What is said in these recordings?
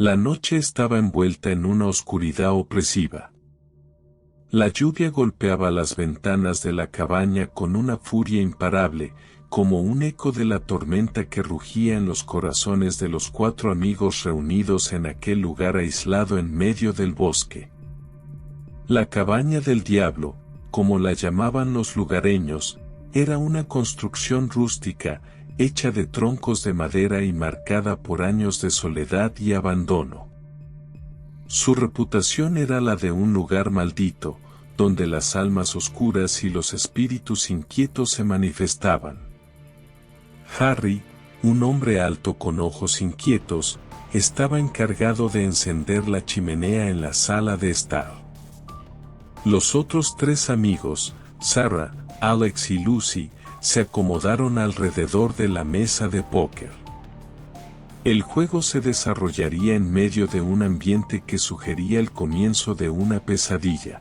La noche estaba envuelta en una oscuridad opresiva. La lluvia golpeaba las ventanas de la cabaña con una furia imparable, como un eco de la tormenta que rugía en los corazones de los 4 amigos reunidos en aquel lugar aislado en medio del bosque. La cabaña del diablo, como la llamaban los lugareños, era una construcción rústica, hecha de troncos de madera y marcada por años de soledad y abandono. Su reputación era la de un lugar maldito, donde las almas oscuras y los espíritus inquietos se manifestaban. Harry, un hombre alto con ojos inquietos, estaba encargado de encender la chimenea en la sala de estar. Los otros 3 amigos, Sarah, Alex y Lucy, se acomodaron alrededor de la mesa de póker. El juego se desarrollaría en medio de un ambiente que sugería el comienzo de una pesadilla.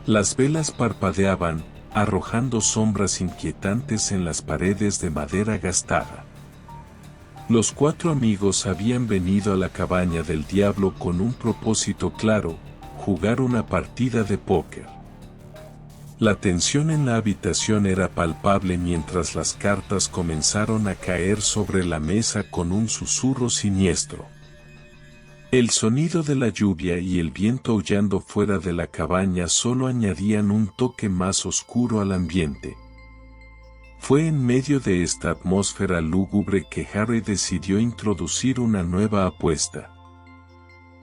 Las velas parpadeaban, arrojando sombras inquietantes en las paredes de madera gastada. Los 4 amigos habían venido a la cabaña del diablo con un propósito claro: jugar una partida de póker. La tensión en la habitación era palpable mientras las cartas comenzaron a caer sobre la mesa con un susurro siniestro. El sonido de la lluvia y el viento aullando fuera de la cabaña solo añadían un toque más oscuro al ambiente. Fue en medio de esta atmósfera lúgubre que Harry decidió introducir una nueva apuesta.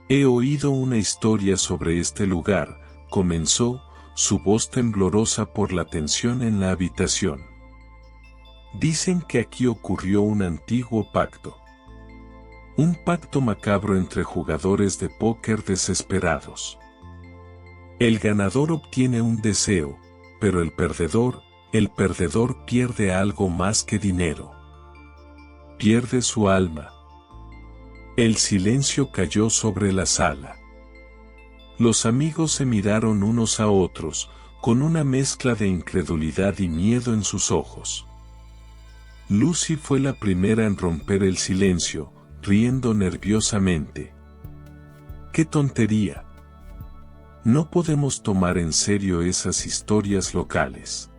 «He oído una historia sobre este lugar», comenzó, su voz temblorosa por la tensión en la habitación. «Dicen que aquí ocurrió un antiguo pacto. Un pacto macabro entre jugadores de póker desesperados. El ganador obtiene un deseo, pero el perdedor pierde algo más que dinero. Pierde su alma». El silencio cayó sobre la sala. Los amigos se miraron unos a otros, con una mezcla de incredulidad y miedo en sus ojos. Lucy fue la primera en romper el silencio, riendo nerviosamente. ¡Qué tontería! No podemos tomar en serio esas historias locales.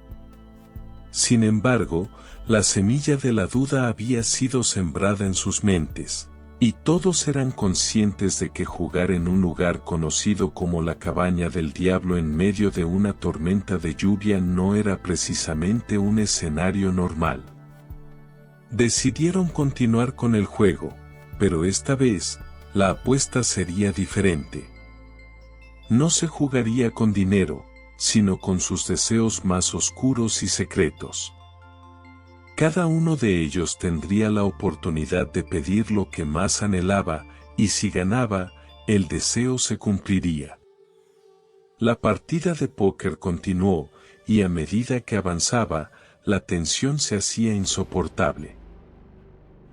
Sin embargo, la semilla de la duda había sido sembrada en sus mentes. Y todos eran conscientes de que jugar en un lugar conocido como la cabaña del diablo en medio de una tormenta de lluvia no era precisamente un escenario normal. Decidieron continuar con el juego, pero esta vez, la apuesta sería diferente. No se jugaría con dinero, sino con sus deseos más oscuros y secretos. Cada uno de ellos tendría la oportunidad de pedir lo que más anhelaba, y si ganaba, el deseo se cumpliría. La partida de póker continuó, y a medida que avanzaba, la tensión se hacía insoportable.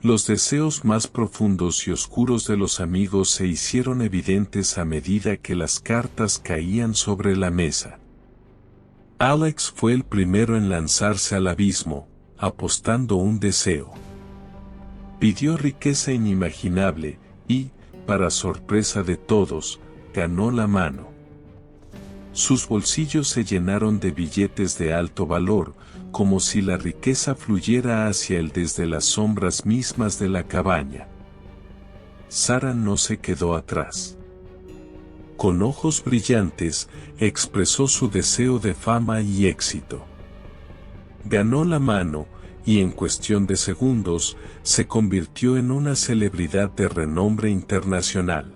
Los deseos más profundos y oscuros de los amigos se hicieron evidentes a medida que las cartas caían sobre la mesa. Alex fue el primero en lanzarse al abismo, apostando un deseo. Pidió riqueza inimaginable y, para sorpresa de todos, ganó la mano. Sus bolsillos se llenaron de billetes de alto valor, como si la riqueza fluyera hacia él desde las sombras mismas de la cabaña. Sarah no se quedó atrás. Con ojos brillantes, expresó su deseo de fama y éxito. Ganó la mano, y en cuestión de segundos, se convirtió en una celebridad de renombre internacional.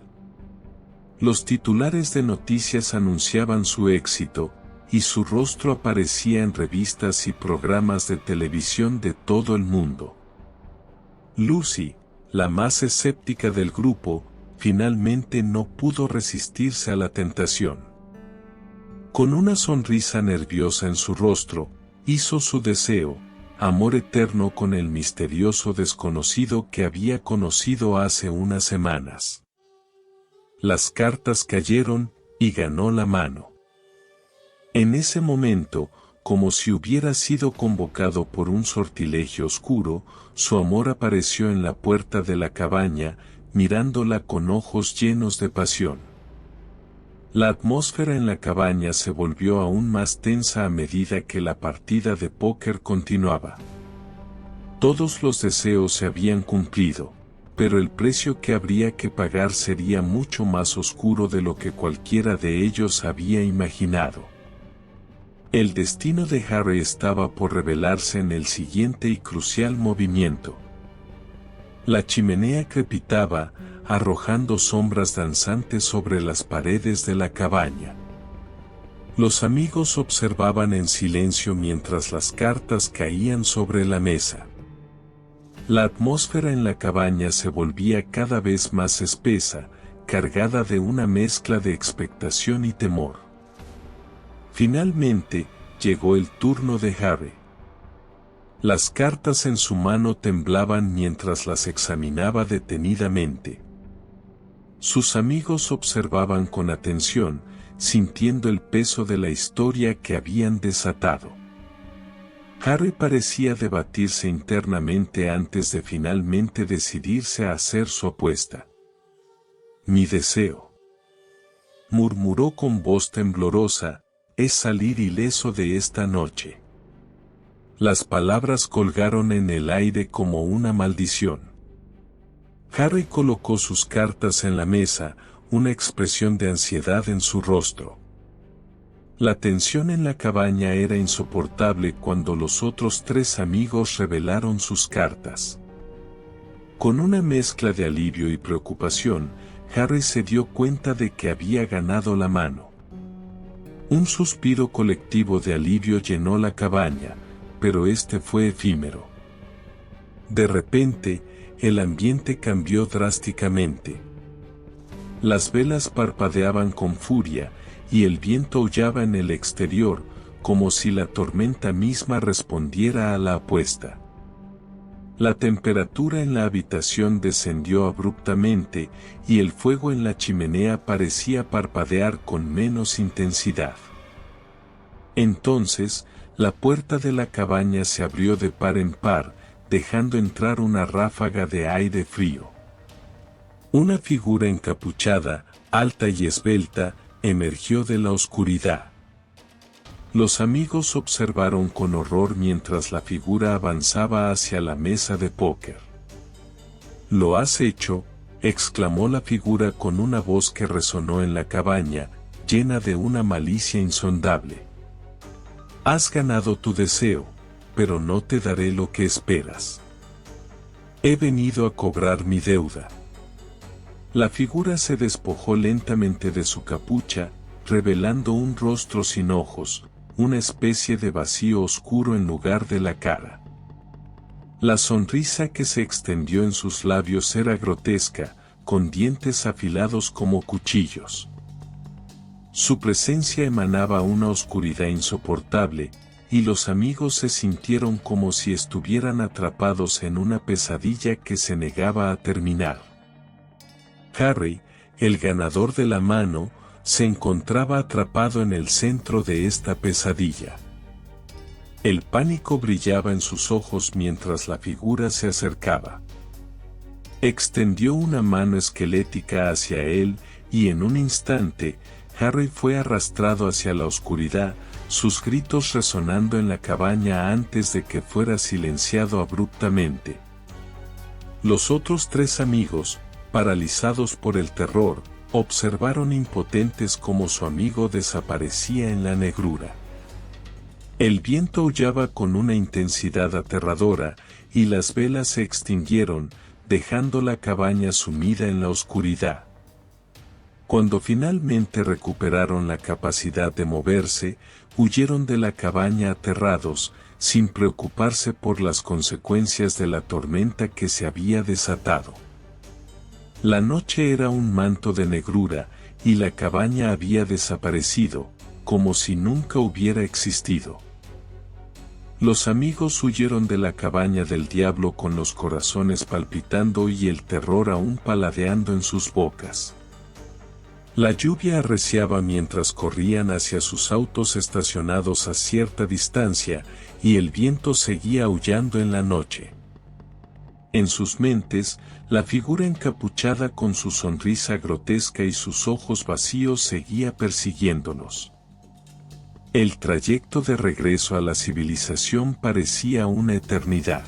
Los titulares de noticias anunciaban su éxito, y su rostro aparecía en revistas y programas de televisión de todo el mundo. Lucy, la más escéptica del grupo, finalmente no pudo resistirse a la tentación. Con una sonrisa nerviosa en su rostro, hizo su deseo, amor eterno con el misterioso desconocido que había conocido hace unas semanas. Las cartas cayeron, y ganó la mano. En ese momento, como si hubiera sido convocado por un sortilegio oscuro, su amor apareció en la puerta de la cabaña, mirándola con ojos llenos de pasión. La atmósfera en la cabaña se volvió aún más tensa a medida que la partida de póker continuaba. Todos los deseos se habían cumplido, pero el precio que habría que pagar sería mucho más oscuro de lo que cualquiera de ellos había imaginado. El destino de Harry estaba por revelarse en el siguiente y crucial movimiento. La chimenea crepitaba, arrojando sombras danzantes sobre las paredes de la cabaña. Los amigos observaban en silencio mientras las cartas caían sobre la mesa. La atmósfera en la cabaña se volvía cada vez más espesa, cargada de una mezcla de expectación y temor. Finalmente, llegó el turno de Harry. Las cartas en su mano temblaban mientras las examinaba detenidamente. Sus amigos observaban con atención, sintiendo el peso de la historia que habían desatado. Harry parecía debatirse internamente antes de finalmente decidirse a hacer su apuesta. «Mi deseo», murmuró con voz temblorosa, «es salir ileso de esta noche». Las palabras colgaron en el aire como una maldición. Harry colocó sus cartas en la mesa, una expresión de ansiedad en su rostro. La tensión en la cabaña era insoportable cuando los otros tres amigos revelaron sus cartas. Con una mezcla de alivio y preocupación, Harry se dio cuenta de que había ganado la mano. Un suspiro colectivo de alivio llenó la cabaña, pero este fue efímero. De repente, el ambiente cambió drásticamente. Las velas parpadeaban con furia, y el viento aullaba en el exterior, como si la tormenta misma respondiera a la apuesta. La temperatura en la habitación descendió abruptamente, y el fuego en la chimenea parecía parpadear con menos intensidad. Entonces, la puerta de la cabaña se abrió de par en par, dejando entrar una ráfaga de aire frío. Una figura encapuchada, alta y esbelta, emergió de la oscuridad. Los amigos observaron con horror mientras la figura avanzaba hacia la mesa de póker. «¿Lo has hecho?», exclamó la figura con una voz que resonó en la cabaña, llena de una malicia insondable. «Has ganado tu deseo, pero no te daré lo que esperas. He venido a cobrar mi deuda». La figura se despojó lentamente de su capucha, revelando un rostro sin ojos, una especie de vacío oscuro en lugar de la cara. La sonrisa que se extendió en sus labios era grotesca, con dientes afilados como cuchillos. Su presencia emanaba una oscuridad insoportable, y los amigos se sintieron como si estuvieran atrapados en una pesadilla que se negaba a terminar. Harry, el ganador de la mano, se encontraba atrapado en el centro de esta pesadilla. El pánico brillaba en sus ojos mientras la figura se acercaba. Extendió una mano esquelética hacia él, y en un instante, Harry fue arrastrado hacia la oscuridad, sus gritos resonando en la cabaña antes de que fuera silenciado abruptamente. Los otros tres amigos, paralizados por el terror, observaron impotentes cómo su amigo desaparecía en la negrura. El viento aullaba con una intensidad aterradora, y las velas se extinguieron, dejando la cabaña sumida en la oscuridad. Cuando finalmente recuperaron la capacidad de moverse, huyeron de la cabaña aterrados, sin preocuparse por las consecuencias de la tormenta que se había desatado. La noche era un manto de negrura, y la cabaña había desaparecido, como si nunca hubiera existido. Los amigos huyeron de la cabaña del diablo con los corazones palpitando y el terror aún paladeando en sus bocas. La lluvia arreciaba mientras corrían hacia sus autos estacionados a cierta distancia, y el viento seguía aullando en la noche. En sus mentes, La figura encapuchada con su sonrisa grotesca y sus ojos vacíos seguía persiguiéndonos. El trayecto de regreso a la civilización parecía una eternidad.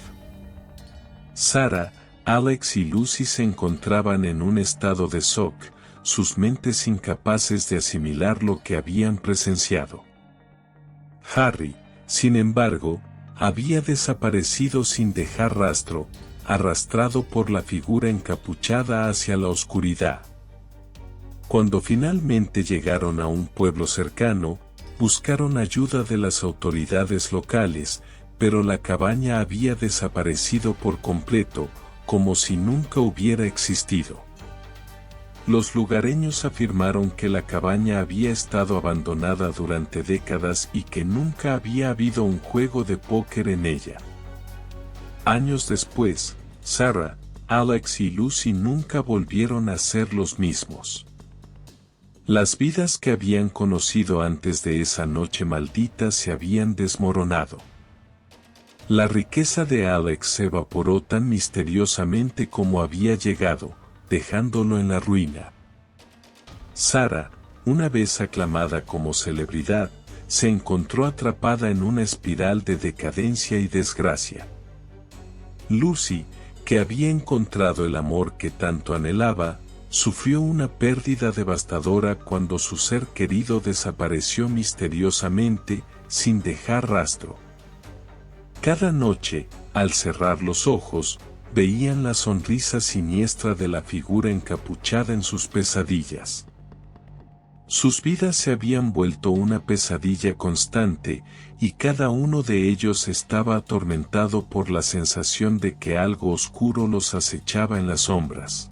Sarah, Alex y Lucy se encontraban en un estado de shock, sus mentes incapaces de asimilar lo que habían presenciado. Harry, sin embargo, había desaparecido sin dejar rastro, arrastrado por la figura encapuchada hacia la oscuridad. Cuando finalmente llegaron a un pueblo cercano, buscaron ayuda de las autoridades locales, pero la cabaña había desaparecido por completo, como si nunca hubiera existido. Los lugareños afirmaron que la cabaña había estado abandonada durante décadas y que nunca había habido un juego de póker en ella. Años después, Sarah, Alex y Lucy nunca volvieron a ser los mismos. Las vidas que habían conocido antes de esa noche maldita se habían desmoronado. La riqueza de Alex se evaporó tan misteriosamente como había llegado, dejándolo en la ruina. Sarah, una vez aclamada como celebridad, se encontró atrapada en una espiral de decadencia y desgracia. Lucy, que había encontrado el amor que tanto anhelaba, sufrió una pérdida devastadora cuando su ser querido desapareció misteriosamente, sin dejar rastro. Cada noche, al cerrar los ojos, veían la sonrisa siniestra de la figura encapuchada en sus pesadillas. Sus vidas se habían vuelto una pesadilla constante, y cada uno de ellos estaba atormentado por la sensación de que algo oscuro los acechaba en las sombras.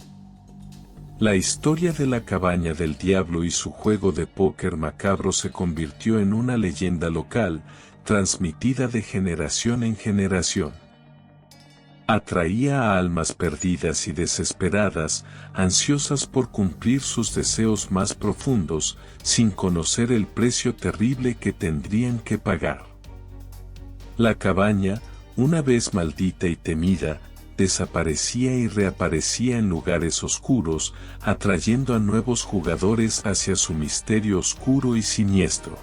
La historia de la cabaña del diablo y su juego de póker macabro se convirtió en una leyenda local, transmitida de generación en generación. Atraía a almas perdidas y desesperadas, ansiosas por cumplir sus deseos más profundos, sin conocer el precio terrible que tendrían que pagar. La cabaña, una vez maldita y temida, desaparecía y reaparecía en lugares oscuros, atrayendo a nuevos jugadores hacia su misterio oscuro y siniestro.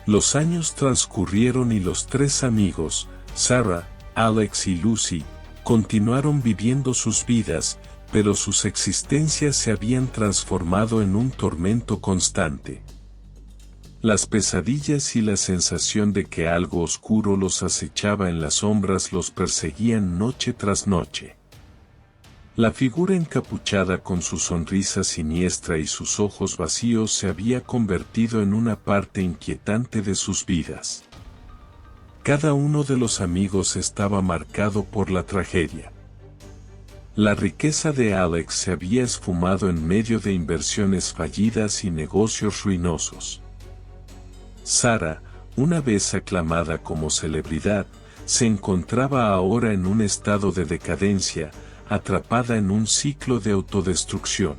Los años transcurrieron y los tres amigos, Sarah, Alex y Lucy, continuaron viviendo sus vidas, pero sus existencias se habían transformado en un tormento constante. Las pesadillas y la sensación de que algo oscuro los acechaba en las sombras los perseguían noche tras noche. La figura encapuchada con su sonrisa siniestra y sus ojos vacíos se había convertido en una parte inquietante de sus vidas. Cada uno de los amigos estaba marcado por la tragedia. La riqueza de Alex se había esfumado en medio de inversiones fallidas y negocios ruinosos. Sarah, una vez aclamada como celebridad, se encontraba ahora en un estado de decadencia, atrapada en un ciclo de autodestrucción.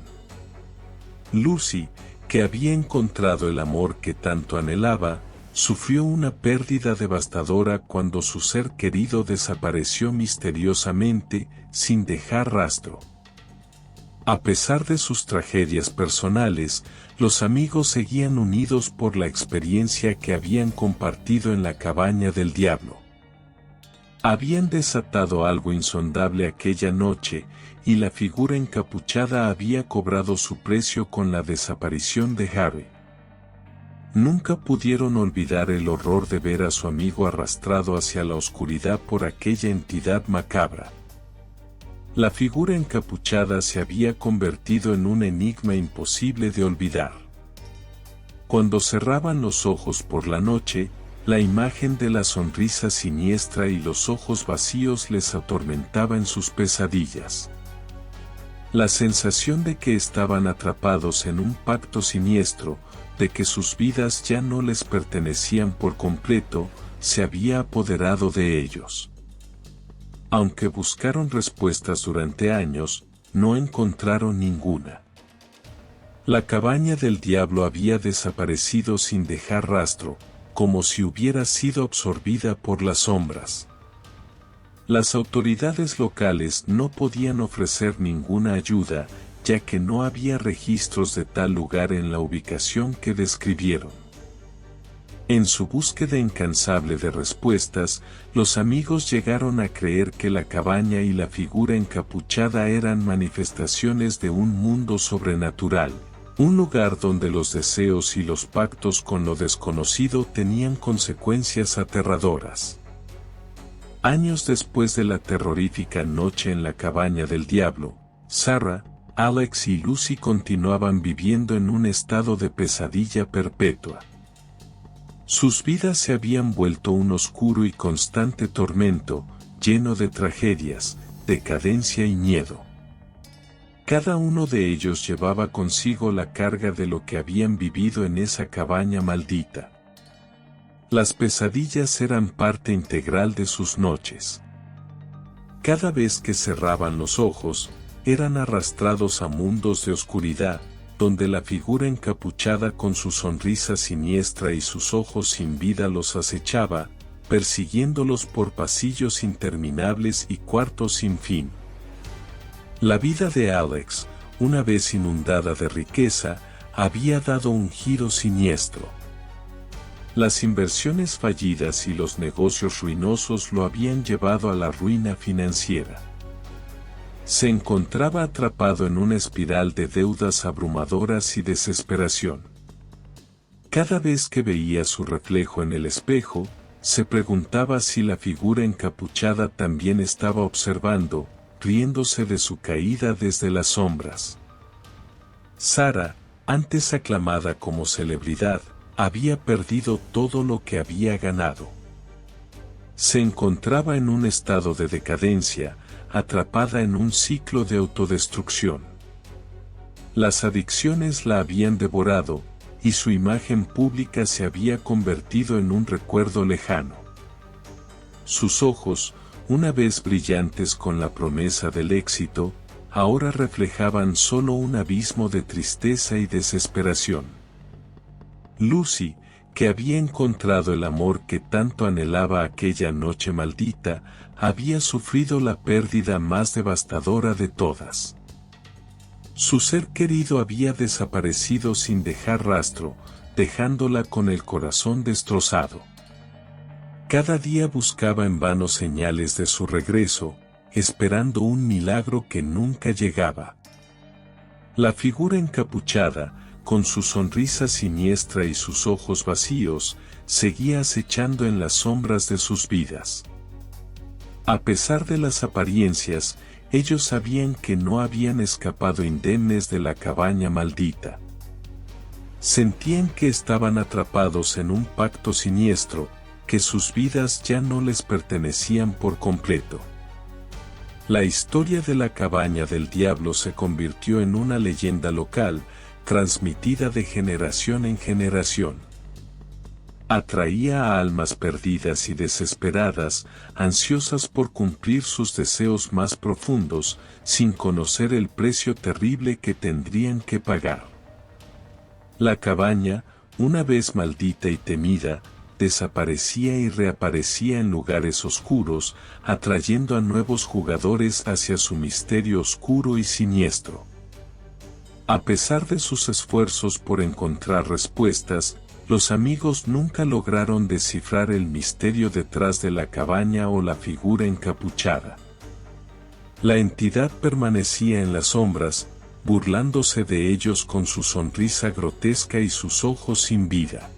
Lucy, que había encontrado el amor que tanto anhelaba, sufrió una pérdida devastadora cuando su ser querido desapareció misteriosamente, sin dejar rastro. A pesar de sus tragedias personales, los amigos seguían unidos por la experiencia que habían compartido en la cabaña del diablo. Habían desatado algo insondable aquella noche, y la figura encapuchada había cobrado su precio con la desaparición de Harry. Nunca pudieron olvidar el horror de ver a su amigo arrastrado hacia la oscuridad por aquella entidad macabra. La figura encapuchada se había convertido en un enigma imposible de olvidar. Cuando cerraban los ojos por la noche, la imagen de la sonrisa siniestra y los ojos vacíos les atormentaba en sus pesadillas. La sensación de que estaban atrapados en un pacto siniestro, de que sus vidas ya no les pertenecían por completo, se había apoderado de ellos. Aunque buscaron respuestas durante años, no encontraron ninguna. La cabaña del diablo había desaparecido sin dejar rastro, como si hubiera sido absorbida por las sombras. Las autoridades locales no podían ofrecer ninguna ayuda, ya que no había registros de tal lugar en la ubicación que describieron. En su búsqueda incansable de respuestas, los amigos llegaron a creer que la cabaña y la figura encapuchada eran manifestaciones de un mundo sobrenatural, un lugar donde los deseos y los pactos con lo desconocido tenían consecuencias aterradoras. Años después de la terrorífica noche en la cabaña del diablo, Sarah, Alex y Lucy continuaban viviendo en un estado de pesadilla perpetua. Sus vidas se habían vuelto un oscuro y constante tormento, lleno de tragedias, decadencia y miedo. Cada uno de ellos llevaba consigo la carga de lo que habían vivido en esa cabaña maldita. Las pesadillas eran parte integral de sus noches. Cada vez que cerraban los ojos, eran arrastrados a mundos de oscuridad, donde la figura encapuchada con su sonrisa siniestra y sus ojos sin vida los acechaba, persiguiéndolos por pasillos interminables y cuartos sin fin. La vida de Alex, una vez inundada de riqueza, había dado un giro siniestro. Las inversiones fallidas y los negocios ruinosos lo habían llevado a la ruina financiera. Se encontraba atrapado en una espiral de deudas abrumadoras y desesperación. Cada vez que veía su reflejo en el espejo, se preguntaba si la figura encapuchada también estaba observando, riéndose de su caída desde las sombras. Sarah, antes aclamada como celebridad, había perdido todo lo que había ganado. Se encontraba en un estado de decadencia, atrapada en un ciclo de autodestrucción. Las adicciones la habían devorado, y su imagen pública se había convertido en un recuerdo lejano. Sus ojos, una vez brillantes con la promesa del éxito, ahora reflejaban solo un abismo de tristeza y desesperación. Lucy, que había encontrado el amor que tanto anhelaba aquella noche maldita, había sufrido la pérdida más devastadora de todas. Su ser querido había desaparecido sin dejar rastro, dejándola con el corazón destrozado. Cada día buscaba en vano señales de su regreso, esperando un milagro que nunca llegaba. La figura encapuchada, con su sonrisa siniestra y sus ojos vacíos, seguía acechando en las sombras de sus vidas. A pesar de las apariencias, ellos sabían que no habían escapado indemnes de la cabaña maldita. Sentían que estaban atrapados en un pacto siniestro, que sus vidas ya no les pertenecían por completo. La historia de la cabaña del diablo se convirtió en una leyenda local, transmitida de generación en generación. Atraía a almas perdidas y desesperadas, ansiosas por cumplir sus deseos más profundos, sin conocer el precio terrible que tendrían que pagar. La cabaña, una vez maldita y temida, desaparecía y reaparecía en lugares oscuros, atrayendo a nuevos jugadores hacia su misterio oscuro y siniestro. A pesar de sus esfuerzos por encontrar respuestas, los amigos nunca lograron descifrar el misterio detrás de la cabaña o la figura encapuchada. La entidad permanecía en las sombras, burlándose de ellos con su sonrisa grotesca y sus ojos sin vida.